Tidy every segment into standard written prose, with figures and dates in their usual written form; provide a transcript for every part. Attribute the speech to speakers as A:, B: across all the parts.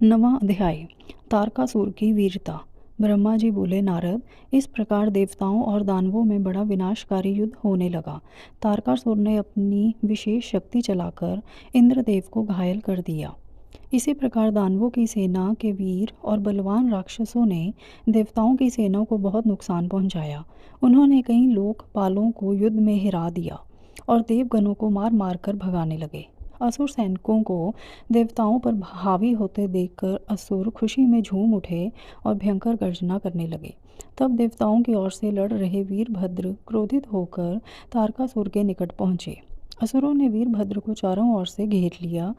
A: नवां अध्याय। तारकासुर की वीरता। ब्रह्मा जी बोले, नारद, इस प्रकार देवताओं और दानवों में बड़ा विनाशकारी युद्ध होने लगा। तारकासुर ने अपनी विशेष शक्ति चलाकर इंद्रदेव को घायल कर दिया। इसी प्रकार दानवों की सेना के वीर और बलवान राक्षसों ने देवताओं की सेना को बहुत नुकसान पहुंचाया। उन्होंने कई लोकपालों को युद्ध में हिरा दिया और देवगणों को मार मार कर भगाने लगे। असुर सैनिकों को देवताओं पर हावी होते देखकर असुर खुशी में झूम उठे और भयंकर गर्जना करने लगे। तब देवताओं की ओर से लड़ रहे वीरभद्र क्रोधित होकर तारकासुर के निकट पहुँचे। असुरों ने वीरभद्र को चारों ओर से घेर लिया।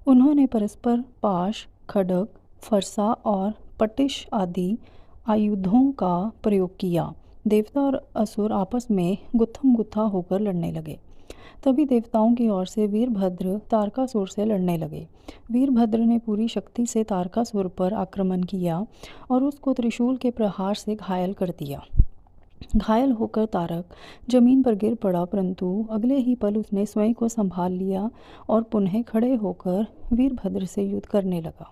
A: उन्होंने परस्पर पाश, खड्ग, फरसा और पटिश आदि आयुधों का प्रयोग किया। देवता और असुर आपस में गुत्थम गुत्था होकर लड़ने लगे। तभी देवताओं की ओर से वीरभद्र तारकासुर से लड़ने लगे। वीरभद्र ने पूरी शक्ति से तारकासुर पर आक्रमण किया और उसको त्रिशूल के प्रहार से घायल कर दिया। घायल होकर तारक जमीन पर गिर पड़ा, परंतु अगले ही पल उसने स्वयं को संभाल लिया और पुनः खड़े होकर वीरभद्र से युद्ध करने लगा।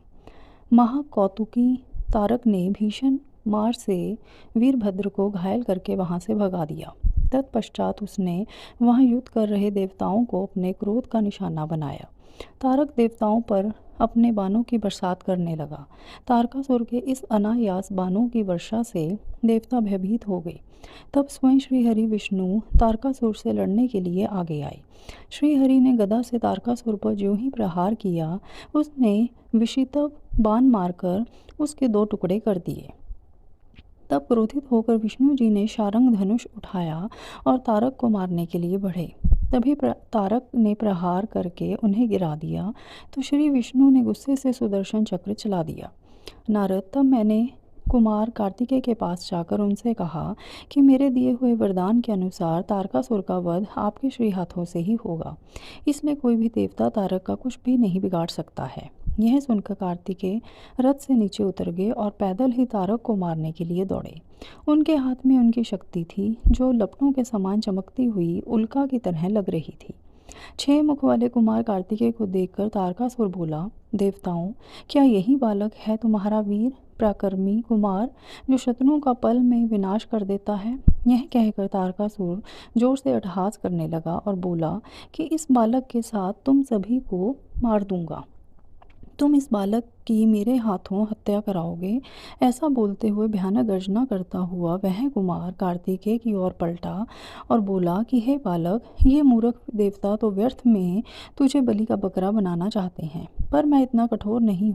A: महाकौतुकी तारक ने भीषण मार से वीरभद्र को घायल करके वहां से भगा दिया। तत्पश्चात उसने वहां युद्ध कर रहे देवताओं को अपने क्रोध का निशाना बनाया। तारक देवताओं पर अपने बाणों की बरसात करने लगा। तारकासुर के इस अनायास बाणों की वर्षा से देवता भयभीत हो गए। तब स्वयं श्रीहरि विष्णु तारकासुर से लड़ने के लिए आगे आए। श्रीहरि ने गदा से तारकासुर पर ज्यों ही प्रहार किया, उसने विषितव बाण मारकर उसके दो टुकड़े कर दिए। तब क्रोधित होकर विष्णु जी ने शारंग धनुष उठाया और तारक को मारने के लिए बढ़े। तभी तारक ने प्रहार करके उन्हें गिरा दिया तो श्री विष्णु ने गुस्से से सुदर्शन चक्र चला दिया। नारद, तब मैंने कुमार कार्तिकेय के पास जाकर उनसे कहा कि मेरे दिए हुए वरदान के अनुसार तारकासुर का वध आपके श्री हाथों से ही होगा, इसलिए कोई भी देवता तारक का कुछ भी नहीं बिगाड़ सकता है। यह सुनकर कार्तिकेय रथ से नीचे उतर गए और पैदल ही तारक को मारने के लिए दौड़े। उनके हाथ में उनकी शक्ति थी, जो लपटों के समान चमकती हुई उल्का की तरह लग रही थी। 6 मुख वाले कुमार कार्तिकेय को देखकर तारकासुर बोला, देवताओं, क्या यही बालक है तुम्हारा वीर पराक्रमी कुमार, जो शत्रुओं का पल में विनाश कर देता है? यह कहकर तारकासुर जोर से अट्टहास करने लगा और बोला कि इस बालक के साथ तुम सभी को मार दूंगा। तुम इस बालक की मेरे हाथों हत्या कराओगे। ऐसा बोलते हुए भयानक गर्जना करता हुआ वह कुमार कार्तिकेय की ओर पलटा और बोला कि हे बालक, ये मूर्ख देवता तो व्यर्थ में तुझे बलि का बकरा बनाना चाहते हैं, पर मैं इतना कठोर नहीं हूँ